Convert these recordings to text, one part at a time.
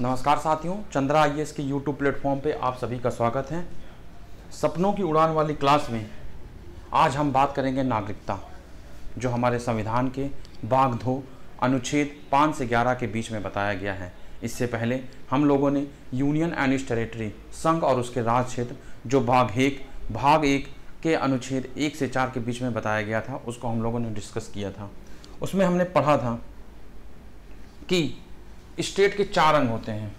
नमस्कार साथियों, चंद्रा आईएएस के यूट्यूब प्लेटफॉर्म पे आप सभी का स्वागत है। सपनों की उड़ान वाली क्लास में आज हम बात करेंगे नागरिकता, जो हमारे संविधान के भाग 2 अनुच्छेद 5 से 11 के बीच में बताया गया है। इससे पहले हम लोगों ने यूनियन एंड इट्स टेरिटरी, संघ और उसके राज क्षेत्र, जो भाग 1 के अनुच्छेद 1 से 4 के बीच में बताया गया था, उसको हम लोगों ने डिस्कस किया था। उसमें हमने पढ़ा था कि स्टेट के 4 अंग होते हैं।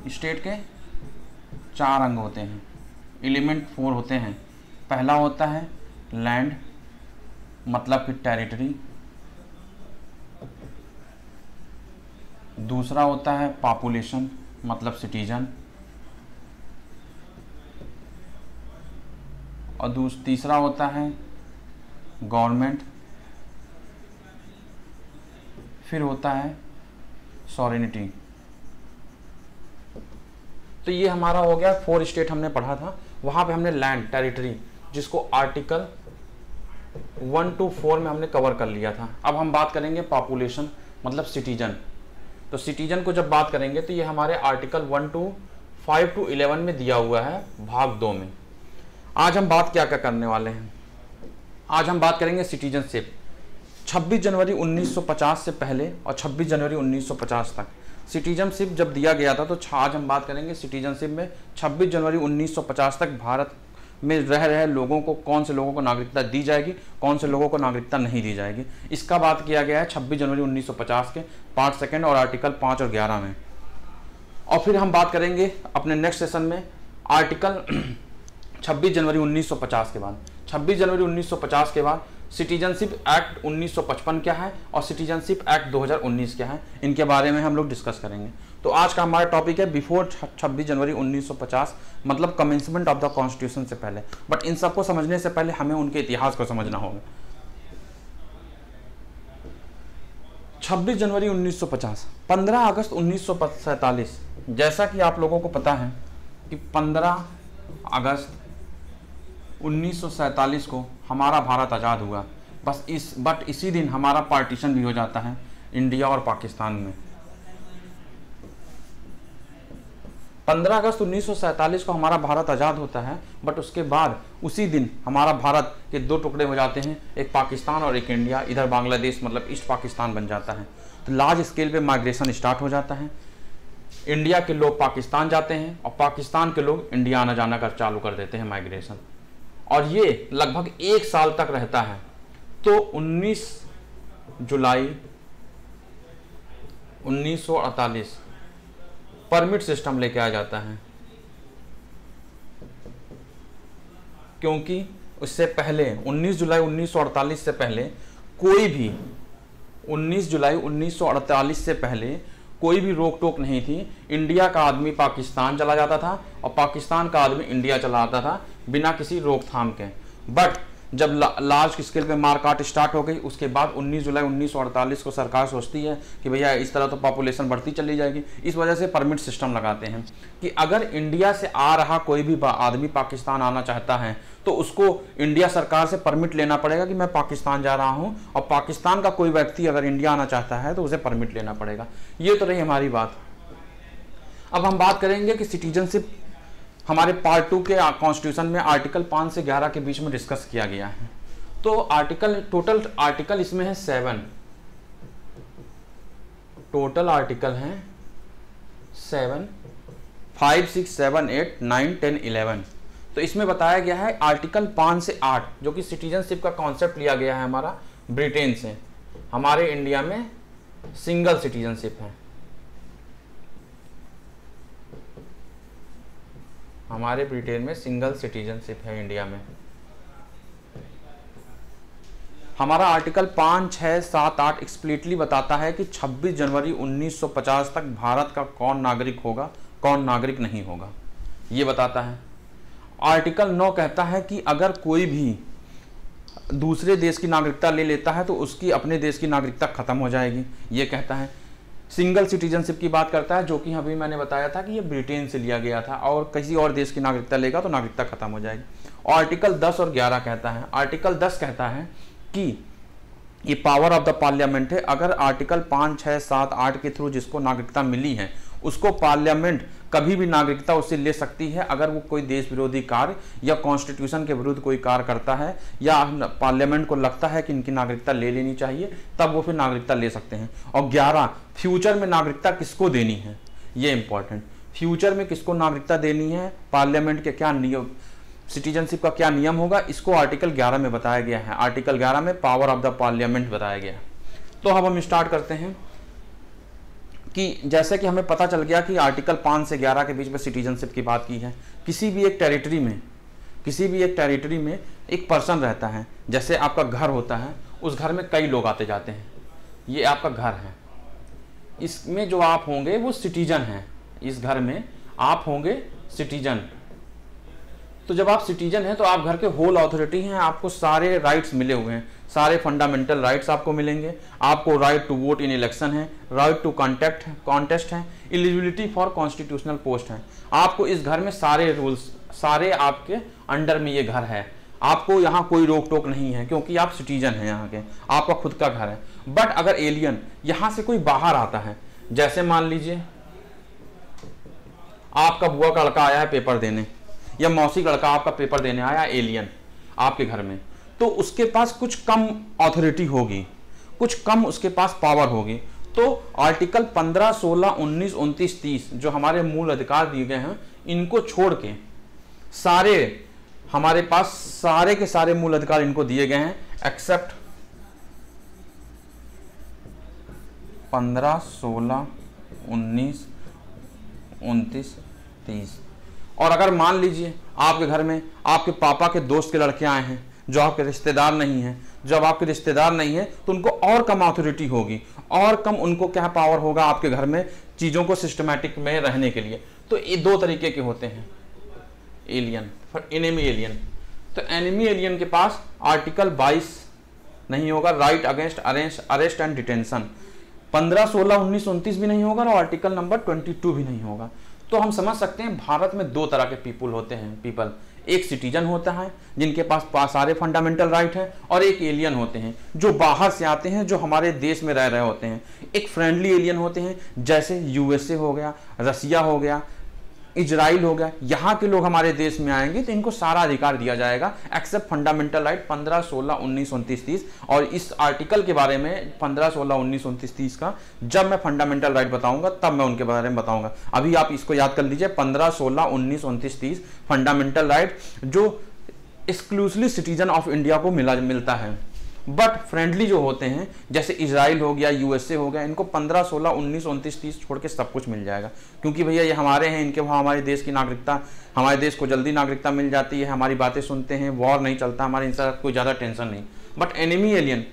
स्टेट के 4 अंग होते हैं, एलिमेंट 4 होते हैं। पहला होता है लैंड, मतलब कि टेरिटरी। दूसरा होता है पॉपुलेशन, मतलब सिटीजन। और तीसरा होता है गवर्नमेंट। फिर होता है सॉवरेनिटी। तो ये हमारा हो गया 4 स्टेट हमने पढ़ा था। वहां पे हमने लैंड, टेरिटरी, जिसको आर्टिकल 1 to 4 में हमने कवर कर लिया था। अब हम बात करेंगे पॉपुलेशन, मतलब सिटीजन। तो सिटीजन को जब बात करेंगे तो ये हमारे आर्टिकल 1 to 5 to 11 में दिया हुआ है, भाग 2 में। आज हम बात क्या करने वाले हैं? आज हम बात करेंगे सिटीजनशिप। 26 जनवरी 1950 से पहले और 26 जनवरी 1950 तक सिटीजनशिप जब दिया गया था, तो आज हम बात करेंगे सिटीजनशिप में 26 जनवरी 1950 तक भारत में रह रहे लोगों को, कौन से लोगों को नागरिकता दी जाएगी, कौन से लोगों को नागरिकता नहीं दी जाएगी। इसका बात किया गया है 26 जनवरी 1950 के पार्ट 2 और आर्टिकल 5 और 11 में। और फिर हम बात करेंगे अपने नेक्स्ट सेशन में आर्टिकल 26 जनवरी 1950 के बाद। 26 जनवरी 1950 के बाद सिटीजनशिप एक्ट 1955 क्या है और सिटीजनशिप एक्ट 2019 क्या है, इनके बारे में हम लोग डिस्कस करेंगे। तो आज का हमारा टॉपिक है बिफोर 26 जनवरी 1950, मतलब कमेंसमेंट ऑफ द कॉन्स्टिट्यूशन से पहले। बट इन सबको समझने से पहले हमें उनके इतिहास को समझना होगा। 26 जनवरी 1950, 15 अगस्त 1947। जैसा कि आप लोगों को पता है कि 15 अगस्त 1947 को हमारा भारत आज़ाद हुआ। बट इसी दिन हमारा पार्टीशन भी हो जाता है इंडिया और पाकिस्तान में। 15 अगस्त 1947 को हमारा भारत आज़ाद होता है, बट उसके बाद उसी दिन हमारा भारत के 2 टुकड़े हो जाते हैं, एक पाकिस्तान और एक इंडिया। इधर बांग्लादेश, मतलब ईस्ट पाकिस्तान बन जाता है। तो लार्ज स्केल पे माइग्रेशन स्टार्ट हो जाता है। इंडिया के लोग पाकिस्तान जाते हैं और पाकिस्तान के लोग इंडिया आना जाना चालू कर देते हैं माइग्रेशन। और ये लगभग 1 साल तक रहता है। तो 19 जुलाई 1948 परमिट सिस्टम लेके आ जाता है, क्योंकि उससे पहले 19 जुलाई 1948 से पहले कोई भी 19 जुलाई 1948 से पहले कोई भी रोक टोक नहीं थी। इंडिया का आदमी पाकिस्तान चला जाता था और पाकिस्तान का आदमी इंडिया चला आता था बिना किसी रोकथाम के। बट जब लार्ज स्केल पे मारकाट स्टार्ट हो गई, उसके बाद 19 जुलाई 1948 को सरकार सोचती है कि भैया इस तरह तो पॉपुलेशन बढ़ती चली जाएगी। इस वजह से परमिट सिस्टम लगाते हैं कि अगर इंडिया से आ रहा कोई भी आदमी पाकिस्तान आना चाहता है तो उसको इंडिया सरकार से परमिट लेना पड़ेगा कि मैं पाकिस्तान जा रहा हूं, और पाकिस्तान का कोई व्यक्ति अगर इंडिया आना चाहता है तो उसे परमिट लेना पड़ेगा। ये तो रही हमारी बात। अब हम बात करेंगे कि सिटीजनशिप हमारे पार्ट 2 के कॉन्स्टिट्यूशन में आर्टिकल 5 से 11 के बीच में डिस्कस किया गया है। तो टोटल आर्टिकल इसमें है 7। टोटल आर्टिकल हैं 7, 5, 6, 7, 8, 9, 10, 11। तो इसमें बताया गया है आर्टिकल 5 से 8, जो कि सिटीजनशिप का कॉन्सेप्ट लिया गया है हमारा ब्रिटेन से। हमारे इंडिया में सिंगल सिटीजनशिप है। हमारे ब्रिटेन में सिंगल सिटीजनशिप है, इंडिया में। हमारा आर्टिकल 5, 6, 7, 8 एक्सप्लिसिटली बताता है कि 26 जनवरी 1950 तक भारत का कौन नागरिक होगा, कौन नागरिक नहीं होगा, ये बताता है। आर्टिकल 9 कहता है कि अगर कोई भी दूसरे देश की नागरिकता ले लेता है तो उसकी अपने देश की नागरिकता खत्म हो जाएगी, ये कहता है। सिंगल सिटीजनशिप की बात करता है, जो कि अभी मैंने बताया था कि ये ब्रिटेन से लिया गया था, और किसी और देश की नागरिकता लेगा तो नागरिकता खत्म हो जाएगी। और आर्टिकल 10 और 11 कहता है। आर्टिकल 10 कहता है कि ये पावर ऑफ द पार्लियामेंट है। अगर आर्टिकल 5, 6, 7, 8 के थ्रू जिसको नागरिकता मिली है उसको पार्लियामेंट कभी भी नागरिकता उससे ले सकती है। अगर वो कोई देश विरोधी कार्य या कॉन्स्टिट्यूशन के विरुद्ध कोई कार्य करता है या पार्लियामेंट को लगता है कि इनकी नागरिकता ले लेनी चाहिए, तब वो फिर नागरिकता ले सकते हैं। और 11, फ्यूचर में नागरिकता किसको देनी है, ये इंपॉर्टेंट। फ्यूचर में किसको नागरिकता देनी है, पार्लियामेंट के क्या नियम, सिटीजनशिप का क्या नियम होगा, इसको आर्टिकल 11 में बताया गया है। आर्टिकल 11 में पावर ऑफ द पार्लियामेंट बताया गया है। तो अब हम स्टार्ट करते हैं कि जैसे कि हमें पता चल गया कि आर्टिकल 5 से 11 के बीच में सिटीजनशिप की बात की है। किसी भी एक टेरिटरी में एक पर्सन रहता है। जैसे आपका घर होता है, उस घर में कई लोग आते जाते हैं, ये आपका घर है। इसमें जो आप होंगे वो सिटीजन हैं, इस घर में आप होंगे सिटीजन। तो जब आप सिटीजन हैं तो आप घर के होल अथॉरिटी हैं, आपको सारे राइट्स मिले हुए हैं, सारे फंडामेंटल राइट्स आपको मिलेंगे। आपको right to vote in election है, राइट टू कॉन्टेस्ट है, एलिजिबिलिटी फॉर कॉन्स्टिट्यूशनल पोस्ट है। आपको इस घर में सारे रूल्स, सारे आपके अंडर में ये घर है। आपको यहाँ कोई रोक टोक नहीं है क्योंकि आप सिटीजन हैं यहाँ के, आपका खुद का घर है। बट अगर एलियन यहाँ से कोई बाहर आता है, जैसे मान लीजिए आपका बुआ का लड़का आया है पेपर देने, या मौसी का लड़का आपका पेपर देने आया एलियन आपके घर में, तो उसके पास कुछ कम अथॉरिटी होगी, कुछ कम उसके पास पावर होगी। तो आर्टिकल 15, 16, 19, 29, 30 जो हमारे मूल अधिकार दिए गए हैं, इनको छोड़ के सारे हमारे पास सारे के सारे मूल अधिकार इनको दिए गए हैं, एक्सेप्ट 15, 16, 19, 29, 30। और अगर मान लीजिए आपके घर में आपके पापा के दोस्त के लड़के आए हैं जो आपके रिश्तेदार नहीं हैं, जब आपके रिश्तेदार नहीं है तो उनको और कम अथॉरिटी होगी, और कम उनको क्या पावर होगा आपके घर में चीज़ों को सिस्टमैटिक में रहने के लिए। तो ये दो तरीके के होते हैं एलियन, एनिमी एलियन। तो एनिमी एलियन के पास आर्टिकल 22 नहीं होगा, right against arrest and detention. 15, 16, 19, 29 भी नहीं होगा और आर्टिकल नंबर 22 भी नहीं होगा। तो हम समझ सकते हैं भारत में दो तरह के पीपल होते हैं। एक सिटीजन होता है जिनके पास सारे फंडामेंटल राइट हैं, और एक एलियन होते हैं जो बाहर से आते हैं, जो हमारे देश में रह रहे होते हैं। एक फ्रेंडली एलियन होते हैं, जैसे यूएसए हो गया, रसिया हो गया, इजराइल हो गया। यहाँ के लोग हमारे देश में आएंगे तो इनको सारा अधिकार दिया जाएगा एक्सेप्ट फंडामेंटल राइट 15, 16, 19, 29, 30। और इस आर्टिकल के बारे में 15, 16, 19, 29, 30 का जब मैं फंडामेंटल राइट बताऊंगा तब मैं उनके बारे में बताऊंगा। अभी आप इसको याद कर लीजिए, 15, 16, 19, 29, 30 फंडामेंटल राइट जो एक्सक्लूसिवली सिटीजन ऑफ इंडिया को मिलता है। बट फ्रेंडली जो होते हैं जैसे इजराइल हो गया, यूएसए हो गया, इनको 15, 16, 19, 29, 30 छोड़ के सब कुछ मिल जाएगा, क्योंकि भैया ये हमारे हैं, इनके वहाँ हमारे देश की नागरिकता, हमारे देश को जल्दी नागरिकता मिल जाती है, हमारी बातें सुनते हैं, वॉर नहीं चलता हमारे, इनसे कोई ज़्यादा टेंशन नहीं। बट एनिमी एलियन,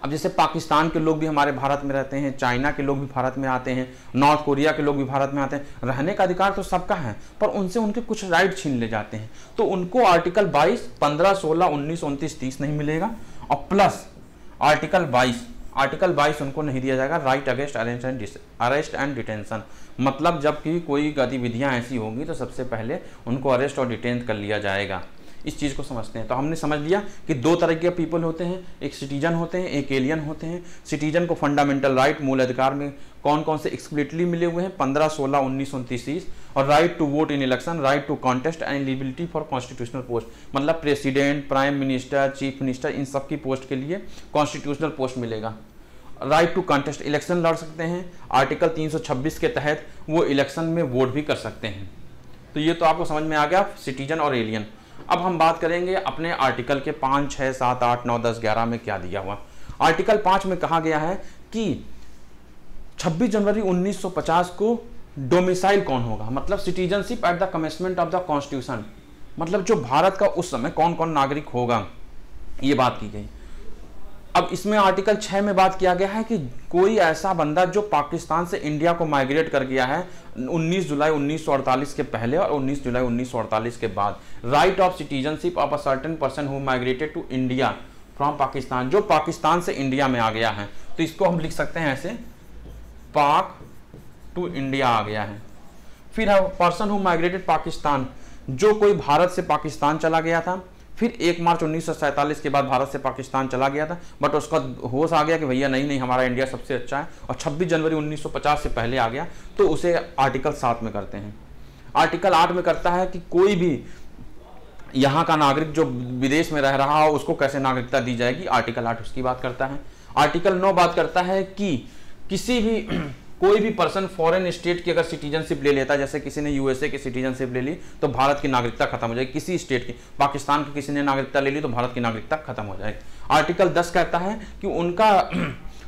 अब जैसे पाकिस्तान के लोग भी हमारे भारत में रहते हैं, चाइना के लोग भी भारत में आते हैं, नॉर्थ कोरिया के लोग भी भारत में आते हैं, रहने का अधिकार तो सबका है, पर उनसे उनके कुछ राइट छीन ले जाते हैं। तो उनको आर्टिकल 22, 15, 16, 19, 29, 30 नहीं मिलेगा, और प्लस आर्टिकल 22 उनको नहीं दिया जाएगा, right against arrest and detention. मतलब जब कि कोई गतिविधियां ऐसी होंगी तो सबसे पहले उनको अरेस्ट और डिटेन कर लिया जाएगा। इस चीज़ को समझते हैं। तो हमने समझ लिया कि दो तरह के पीपल होते हैं, एक सिटीजन होते हैं, एक एलियन होते हैं। सिटीजन को फंडामेंटल राइट मूल अधिकार में कौन कौन से एक्सप्लिसिटली मिले हुए हैं, 15, 16, 19, 29, 30, और right to vote in election, right to contest and eligibility for constitutional post. मतलब president, prime minister, chief minister, इन सब की पोस्ट के लिए कॉन्स्टिट्यूशनल पोस्ट मिलेगा। राइट टू कॉन्टेस्ट, इलेक्शन लड़ सकते हैं, आर्टिकल 326 के तहत वो इलेक्शन में वोट भी कर सकते हैं। तो ये तो आपको समझ में आ गया सिटीजन और एलियन। अब हम बात करेंगे अपने आर्टिकल के 5, 6, 7, 8, 9, 10, 11 में क्या दिया हुआ। आर्टिकल 5 में कहा गया है कि 26 जनवरी 1950 को डोमिसाइल कौन होगा, मतलब citizenship at the commencement of the constitution, मतलब जो भारत का उस समय कौन कौन नागरिक होगा, ये बात की गई। अब इसमें आर्टिकल 6 में बात किया गया है कि कोई ऐसा बंदा जो पाकिस्तान से इंडिया को माइग्रेट कर गया है 19 जुलाई 1948 के पहले और 19 जुलाई 1948 के बाद, right of citizenship of a certain person who migrated to India from Pakistan, जो पाकिस्तान से इंडिया में आ गया है। तो इसको हम लिख सकते हैं ऐसे, पाक टू इंडिया आ गया है। फिर है पर्सन हु माइग्रेटेड पाकिस्तान, जो कोई भारत से पाकिस्तान चला गया था, फिर 1 मार्च 1947 के बाद भारत से पाकिस्तान चला गया था, बट उसका होश आ गया कि भैया नहीं हमारा इंडिया सबसे अच्छा है, और 26 जनवरी 1950 से पहले आ गया, तो उसे आर्टिकल 7 में करते हैं। आर्टिकल 8 में करता है कि कोई भी यहाँ का नागरिक जो विदेश में रह रहा हो उसको कैसे नागरिकता दी जाएगी, आर्टिकल 8 उसकी बात करता है। आर्टिकल 9 बात करता है कि किसी भी कोई भी पर्सन फॉरेन स्टेट की अगर सिटीजनशिप ले लेता है, जैसे किसी ने यूएसए की सिटीजनशिप ले ली तो भारत की नागरिकता खत्म हो जाएगी, किसी स्टेट की, पाकिस्तान की किसी ने नागरिकता ले ली तो भारत की नागरिकता खत्म हो जाएगी। आर्टिकल 10 कहता है कि उनका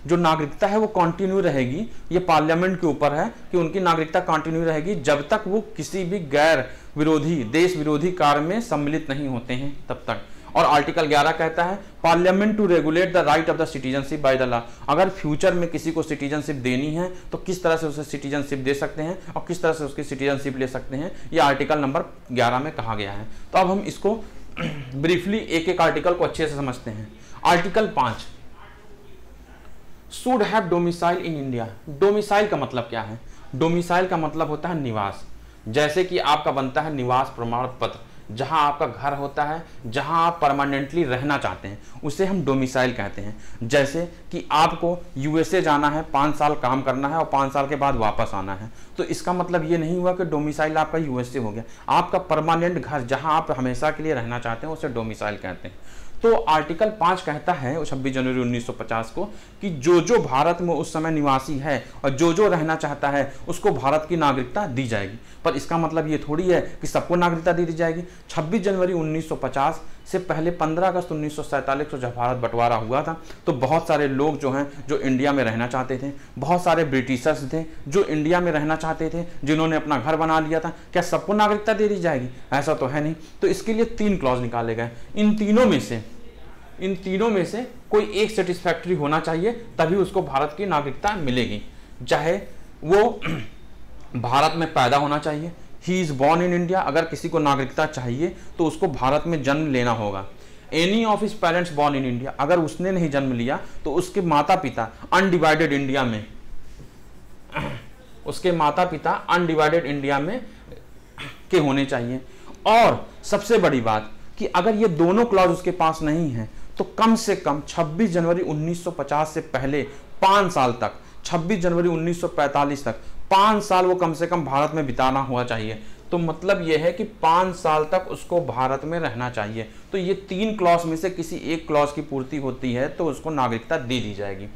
जो नागरिकता है वो कंटिन्यू रहेगी, ये पार्लियामेंट के ऊपर है कि उनकी नागरिकता कंटिन्यू रहेगी जब तक वो किसी भी गैर विरोधी देश विरोधी कार्य में सम्मिलित नहीं होते हैं तब तक। और आर्टिकल 11 कहता है parliament to regulate the right of the citizenship by the law, अगर फ्यूचर में किसी को सिटीजनशिप देनी है तो किस तरह से उसे सिटीजनशिप दे सकते हैं और किस तरह से उसकी सिटीजनशिप ले सकते हैं, ये आर्टिकल नंबर 11 में कहा गया है। तो अब हम इसको ब्रीफली एक एक आर्टिकल को अच्छे से समझते हैं। Article 5 should have domicile in India. Domicile का मतलब क्या है? डोमिसाइल का मतलब होता है निवास। जैसे कि आपका बनता है निवास प्रमाण पत्र, जहां आपका घर होता है, जहां आप परमानेंटली रहना चाहते हैं, उसे हम डोमिसाइल कहते हैं। जैसे कि आपको यूएसए जाना है, 5 साल काम करना है और 5 साल के बाद वापस आना है, तो इसका मतलब ये नहीं हुआ कि डोमिसाइल आपका यूएसए हो गया। आपका परमानेंट घर जहां आप हमेशा के लिए रहना चाहते हैं उसे डोमिसाइल कहते हैं। तो आर्टिकल 5 कहता है 26 जनवरी 1950 को कि जो भारत में उस समय निवासी है और जो रहना चाहता है उसको भारत की नागरिकता दी जाएगी। पर इसका मतलब ये थोड़ी है कि सबको नागरिकता दी जाएगी। 26 जनवरी 1950 से पहले 15 अगस्त 1947 को जब भारत बंटवारा हुआ था तो बहुत सारे लोग जो हैं जो इंडिया में रहना चाहते थे, बहुत सारे ब्रिटिशर्स थे जो इंडिया में रहना चाहते थे, जिन्होंने अपना घर बना लिया था, क्या सबको नागरिकता दे दी जाएगी? ऐसा तो है नहीं। तो इसके लिए 3 क्लॉज निकाले गए। इन तीनों में से कोई एक सेटिस्फैक्ट्री होना चाहिए, तभी उसको भारत की नागरिकता मिलेगी। चाहे वो भारत में पैदा होना चाहिए, he is born in India, अगर किसी को नागरिकता चाहिए तो उसको भारत में जन्म लेना होगा। Any of his parents born in India, अगर उसने नहीं जन्म लिया तो उसके माता पिता अनडिवाइडेड इंडिया में के होने चाहिए। और सबसे बड़ी बात कि अगर ये दोनों क्लॉज उसके पास नहीं है तो कम से कम 26 जनवरी 1950 से पहले 5 साल तक, 26 जनवरी 1945 तक 5 साल वो कम से कम भारत में बिताना हुआ चाहिए। तो मतलब यह है कि 5 साल तक उसको भारत में रहना चाहिए। तो ये 3 क्लॉज में से किसी एक क्लॉज की पूर्ति होती है तो उसको नागरिकता दे दी जाएगी।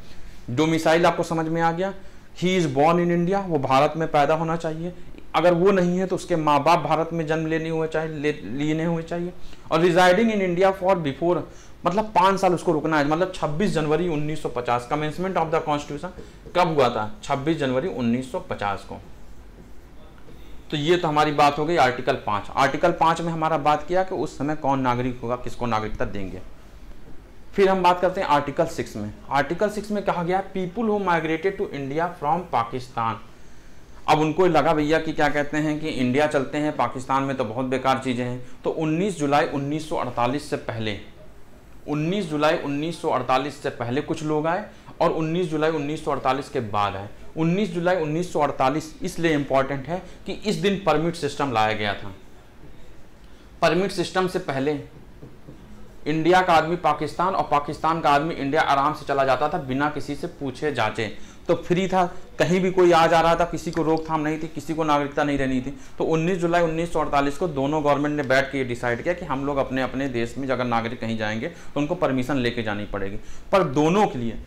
डोमिसाइल आपको समझ में आ गया। He is born in India, वो भारत में पैदा होना चाहिए। अगर वो नहीं है तो उसके माँ बाप भारत में जन्म लेने हुए चाहिए। और residing in India for before, मतलब 5 साल उसको रुकना है। मतलब 26 जनवरी 1950 कमेंसमेंट ऑफ द कॉन्स्टिट्यूशन कब हुआ था? 26 जनवरी 1950 को। तो ये तो हमारी बात हो गई आर्टिकल 5। आर्टिकल 5 में हमारा बात किया कि उस समय कौन नागरिक होगा, किसको नागरिकता देंगे। फिर हम बात करते हैं आर्टिकल 6 में। आर्टिकल 6 में कहा गया people who migrated to India from Pakistan. अब उनको लगा भैया कि क्या कहते हैं कि इंडिया चलते हैं, पाकिस्तान में तो बहुत बेकार चीज़ें हैं। तो 19 जुलाई 1948 से पहले कुछ लोग आए और 19 जुलाई 1948 के बाद आए। 19 जुलाई 1948 इसलिए इंपॉर्टेंट है कि इस दिन परमिट सिस्टम लाया गया था। परमिट सिस्टम से पहले इंडिया का आदमी पाकिस्तान और पाकिस्तान का आदमी इंडिया आराम से चला जाता था बिना किसी से पूछे जांचे। तो फ्री था, कहीं भी कोई आ जा रहा था, किसी को रोकथाम नहीं थी, किसी को नागरिकता नहीं देनी थी। तो 19 जुलाई 1948 को दोनों गवर्नमेंट ने बैठ के ये डिसाइड किया कि हम लोग अपने अपने देश में अगर नागरिक कहीं जाएंगे तो उनको परमिशन लेके जानी पड़ेगी। पर दोनों के लिए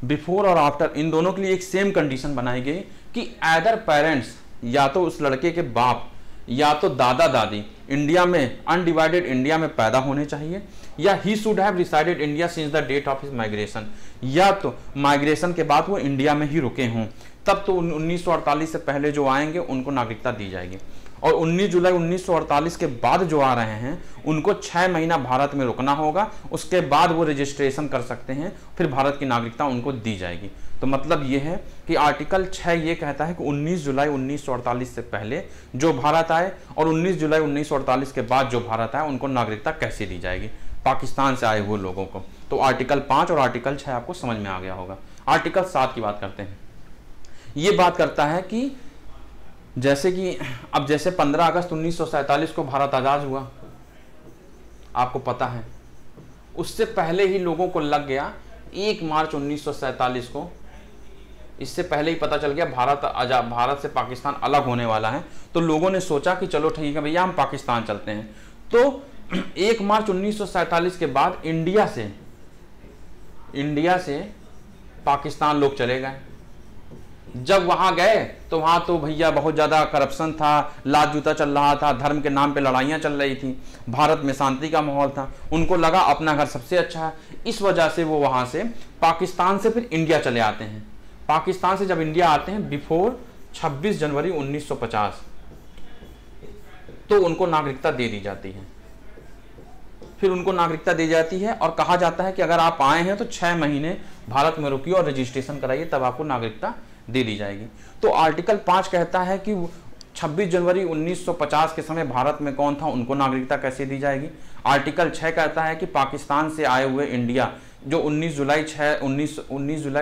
बिफोर और आफ्टर, इन दोनों के लिए एक सेम कंडीशन बनाई गई कि एदर पेरेंट्स, या तो उस लड़के के बाप या तो दादा दादी इंडिया में अनडिवाइडेड इंडिया में पैदा होने चाहिए, या ही should have resided India since the date of his migration, या तो माइग्रेशन के बाद वो इंडिया में ही रुके हों। तब तो 1948 से पहले जो आएंगे उनको नागरिकता दी जाएगी। और 19 जुलाई 1948 के बाद जो आ रहे हैं उनको 6 महीना भारत में रुकना होगा, उसके बाद वो रजिस्ट्रेशन कर सकते हैं, फिर भारत की नागरिकता उनको दी जाएगी। तो मतलब ये है कि आर्टिकल 6 ये कहता है कि 19 जुलाई 1948 से पहले जो भारत आए और 19 जुलाई 1948 के बाद जो भारत आए उनको नागरिकता कैसे दी जाएगी, पाकिस्तान से आए हुए लोगों को। तो आर्टिकल 5 और आर्टिकल 6 आपको समझ में आ गया होगा। आर्टिकल 7 की बात करते हैं। ये बात करता है कि जैसे 15 अगस्त 1947 को भारत आज़ाद हुआ, आपको पता है। उससे पहले ही लोगों को लग गया 1 मार्च 1947 को, इससे पहले ही पता चल गया भारत से पाकिस्तान अलग होने वाला है। तो लोगों ने सोचा कि चलो ठीक है भैया हम पाकिस्तान चलते हैं। तो 1 मार्च 1947 के बाद इंडिया से पाकिस्तान लोग चले गए। जब वहां गए तो वहां तो भैया बहुत ज्यादा करप्शन था, लात जूता चल रहा था, धर्म के नाम पे लड़ाइयां चल रही थी, भारत में शांति का माहौल था। उनको लगा अपना घर सबसे अच्छा है, इस वजह से वो वहां से पाकिस्तान से फिर इंडिया चले आते हैं। पाकिस्तान से जब इंडिया आते हैं बिफोर 26 जनवरी 1950, तो उनको नागरिकता दे दी जाती है। फिर उनको नागरिकता दी जाती है और कहा जाता है कि अगर आप आए हैं तो 6 महीने भारत में रुकिए और रजिस्ट्रेशन कराइए, तब आपको नागरिकता दे दी जाएगी। तो आर्टिकल 5 कहता है कि 26 जनवरी 1950 के समय भारत में कौन था, उनको नागरिकता कैसे दी जाएगी। आर्टिकल 6 कहता है कि पाकिस्तान से आए हुए इंडिया जो 19 जुलाई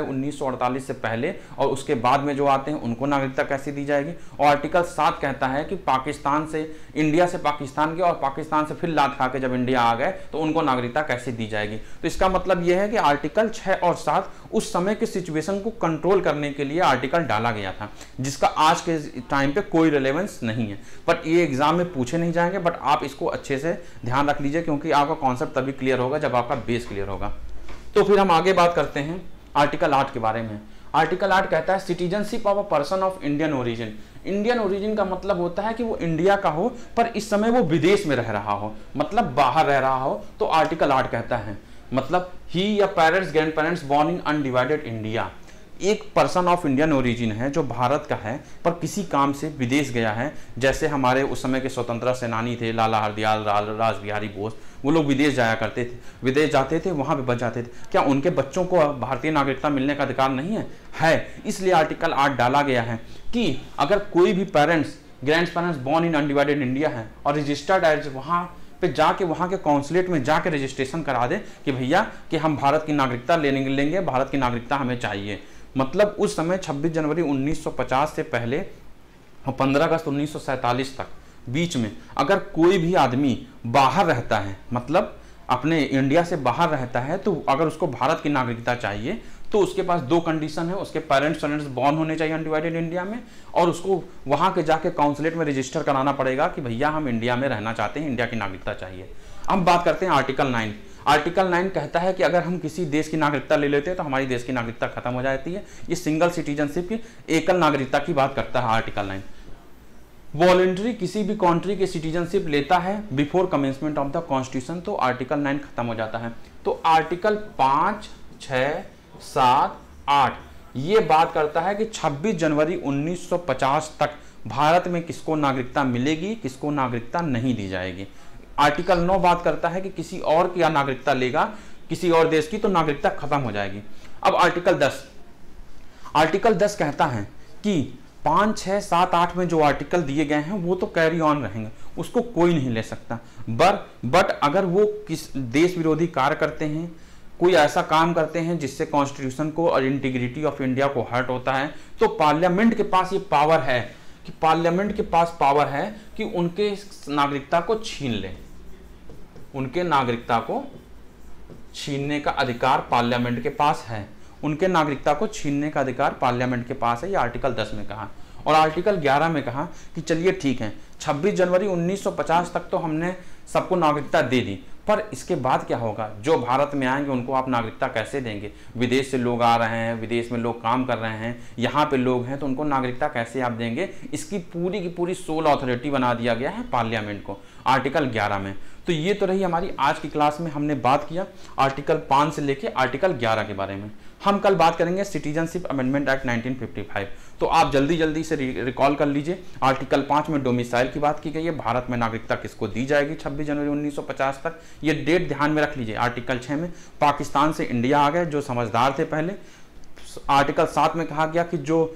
1948 से पहले और उसके बाद में जो आते हैं उनको नागरिकता कैसे दी जाएगी। और आर्टिकल 7 कहता है कि पाकिस्तान से इंडिया से पाकिस्तान के और पाकिस्तान से फिर लात खा के जब इंडिया आ गए तो उनको नागरिकता कैसे दी जाएगी। तो इसका मतलब यह है कि आर्टिकल 6 और 7 उस समय के सिचुएशन को कंट्रोल करने के लिए आर्टिकल डाला गया था, जिसका आज के टाइम पे कोई रिलेवेंस नहीं है। बट ये एग्जाम में पूछे नहीं जाएंगे, बट आप इसको अच्छे से ध्यान रख लीजिए, क्योंकि आपका कॉन्सेप्ट तभी क्लियर होगा जब आपका बेस क्लियर होगा। तो फिर हम आगे बात करते हैं आर्टिकल 8 के बारे में। आर्टिकल 8 कहता है citizenship of a person of Indian origin. Indian origin का मतलब होता है कि वो इंडिया का हो पर इस समय वो विदेश में रह रहा हो, मतलब बाहर रह रहा हो। तो आर्टिकल 8 कहता है मतलब ही या parents grand parents born in undivided India, एक पर्सन ऑफ इंडियन ओरिजिन है जो भारत का है पर किसी काम से विदेश गया है। जैसे हमारे उस समय के स्वतंत्रता सेनानी थे लाला हरदयाल, रासबिहारी बोस, वो लोग विदेश जाया करते थे, विदेश जाते थे, वहां पे बच जाते थे। क्या उनके बच्चों को भारतीय नागरिकता मिलने का अधिकार नहीं है? है। इसलिए आर्टिकल 8 डाला गया है कि अगर कोई भी parents grand parents born in undivided India है और रजिस्टर्ड एज वहां पे जाके वहां के कॉन्सुलेट में जाके रजिस्ट्रेशन करा दे कि भैया कि हम भारत की नागरिकता लेंगे, भारत की नागरिकता हमें चाहिए। मतलब उस समय 26 जनवरी 1950 से पहले और 15 अगस्त 1947 तक बीच में अगर कोई भी आदमी बाहर रहता है, मतलब अपने इंडिया से बाहर रहता है, तो अगर उसको भारत की नागरिकता चाहिए तो उसके पास 2 कंडीशन है। उसके पेरेंट्स बॉर्न होने चाहिए अनडिवाइडेड इंडिया में, और उसको वहां के जाके काउंसलेट में रजिस्टर कराना पड़ेगा कि भैया हम इंडिया में रहना चाहते हैं, इंडिया की नागरिकता चाहिए। अब बात करते हैं आर्टिकल 9। आर्टिकल 9 कहता है कि अगर हम किसी देश की नागरिकता ले लेते हैं तो हमारी देश की नागरिकता खत्म हो जाती है। ये सिंगल सिटीजनशिप की, एकल नागरिकता की बात करता है आर्टिकल 9। वॉलंटरी किसी भी कंट्री के सिटीजनशिप लेता है before commencement of the constitution, तो आर्टिकल 9 खत्म हो जाता है। तो आर्टिकल 5, 6, 7, 8 ये बात करता है कि 26 जनवरी 1950 तक भारत में किसको नागरिकता मिलेगी, किसको नागरिकता नहीं दी जाएगी। आर्टिकल 9 बात करता है कि किसी और की नागरिकता लेगा किसी और देश की तो नागरिकता खत्म हो जाएगी। अब आर्टिकल 10 कहता है कि 5, 6, 7, 8 में जो आर्टिकल दिए गए हैं वो तो कैरी ऑन रहेंगे, उसको कोई नहीं ले सकता। बट अगर वो किस देश विरोधी कार्य करते हैं, कोई ऐसा काम करते हैं जिससे कॉन्स्टिट्यूशन को और इंटीग्रिटी ऑफ इंडिया को हर्ट होता है, तो पार्लियामेंट के पास ये पावर है कि उनके नागरिकता को छीन ले। उनके नागरिकता को छीनने का अधिकार पार्लियामेंट के पास है। उनके नागरिकता को छीनने का अधिकार पार्लियामेंट के पास है, ये आर्टिकल 10 में कहा। और आर्टिकल 11 में कहा कि चलिए ठीक है 26 जनवरी 1950 तक तो हमने सबको नागरिकता दे दी, पर इसके बाद क्या होगा? जो भारत में आएंगे उनको आप नागरिकता कैसे देंगे? विदेश से लोग आ रहे हैं, विदेश में लोग काम कर रहे हैं, यहाँ पे लोग हैं, तो उनको नागरिकता कैसे आप देंगे? इसकी पूरी की पूरी सोल अथॉरिटी बना दिया गया है पार्लियामेंट को आर्टिकल 11 में। तो ये तो रही हमारी आज की क्लास में हमने बात किया आर्टिकल 5 से लेके आर्टिकल 11 के बारे में। हम कल बात करेंगे सिटीजनशिप अमेंडमेंट एक्ट 1955। तो आप जल्दी से रिकॉल कर लीजिए। आर्टिकल 5 में डोमिसाइल की बात की गई है, भारत में नागरिकता किसको दी जाएगी 26 जनवरी 1950 तक, ये डेट ध्यान में रख लीजिए। आर्टिकल 6 में पाकिस्तान से इंडिया आ गए जो समझदार थे पहले। आर्टिकल 7 में कहा गया कि जो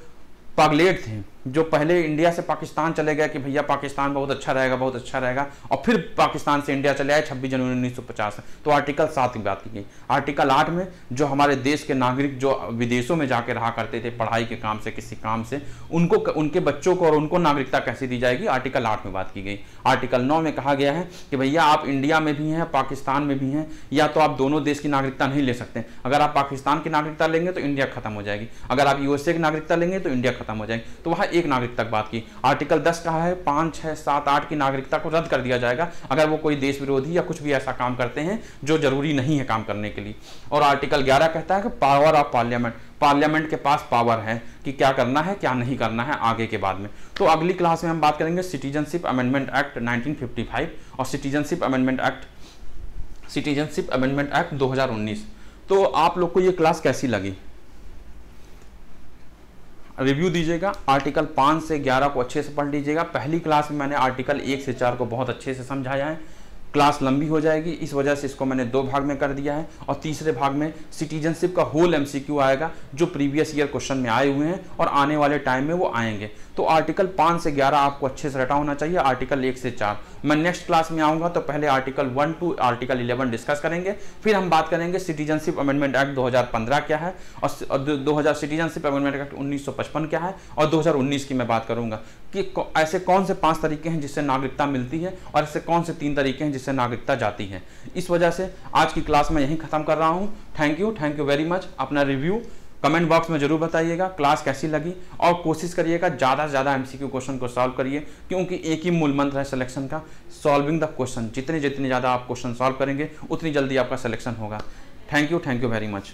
पागलेट थे, जो पहले इंडिया से पाकिस्तान चले गए कि भैया पाकिस्तान बहुत अच्छा रहेगा, बहुत अच्छा रहेगा, और फिर पाकिस्तान से इंडिया चले आए 26 जनवरी 1950 में, तो आर्टिकल 7 की बात की गई। आर्टिकल 8 में जो हमारे देश के नागरिक जो विदेशों में जाकर रहा करते थे पढ़ाई के काम से, किसी काम से, उनको, उनके बच्चों को और उनको नागरिकता कैसे दी जाएगी, आर्टिकल 8 में बात की गई। आर्टिकल 9 में कहा गया है कि भैया आप इंडिया में भी हैं, पाकिस्तान में भी हैं, या तो आप दोनों देश की नागरिकता नहीं ले सकते। अगर आप पाकिस्तान की नागरिकता लेंगे तो इंडिया खत्म हो जाएगी, अगर आप यूएसए की नागरिकता लेंगे तो इंडिया खत्म हो जाएगी। तो वहां एक नागरिकता की बात की। आर्टिकल 10 कहा है 5, 6, 7, 8 की नागरिकता को रद्द कर दिया जाएगा अगर वो कोई देश विरोधी या कुछ भी ऐसा काम करते हैं जो जरूरी नहीं है काम करने के लिए। और आर्टिकल 11 कहता है कि पावर ऑफ पार्लियामेंट, पार्लियामेंट के पास पावर है कि क्या करना है क्या नहीं करना है आगे के बाद में। तो अगली क्लास में हम बात करेंगे सिटीजनशिप अमेंडमेंट एक्ट 1955 और सिटीजनशिप अमेंडमेंट एक्ट 2019। तो आप लोग को ये क्लास कैसी लगी, रिव्यू दीजिएगा। आर्टिकल 5 से 11 को अच्छे से पढ़ लीजिएगा। पहली क्लास में मैंने आर्टिकल 1 से 4 को बहुत अच्छे से समझाया है। क्लास लंबी हो जाएगी, इस वजह से इसको मैंने 2 भाग में कर दिया है, और तीसरे भाग में सिटीजनशिप का होल एमसीक्यू आएगा जो प्रीवियस ईयर क्वेश्चन में आए हुए हैं और आने वाले टाइम में वो आएंगे। तो आर्टिकल 5 से 11 आपको अच्छे से रटा होना चाहिए। आर्टिकल 1 से 4 मैं नेक्स्ट क्लास में आऊंगा तो पहले आर्टिकल 1 टू आर्टिकल 11 डिस्कस करेंगे, फिर हम बात करेंगे सिटीजनशिप अमेंडमेंट एक्ट 2015 क्या है, और 2000 सिटीजनशिप अमेंडमेंट एक्ट 1955 क्या है, और 2019 की मैं बात करूंगा कि ऐसे कौन से 5 तरीके हैं जिससे नागरिकता मिलती है और ऐसे कौन से 3 तरीके हैं जिससे नागरिकता जाती है। इस वजह से आज की क्लास में यहीं खत्म कर रहा हूं। Thank you very much. अपना रिव्यू कमेंट बॉक्स में जरूर बताइएगा क्लास कैसी लगी, और कोशिश करिएगा ज़्यादा से ज़्यादा एमसीक्यू क्वेश्चन को सॉल्व करिए, क्योंकि एक ही मूल मंत्र है सिलेक्शन का, सॉल्विंग द क्वेश्चन। जितने ज़्यादा आप क्वेश्चन सॉल्व करेंगे उतनी जल्दी आपका सिलेक्शन होगा। Thank you very much.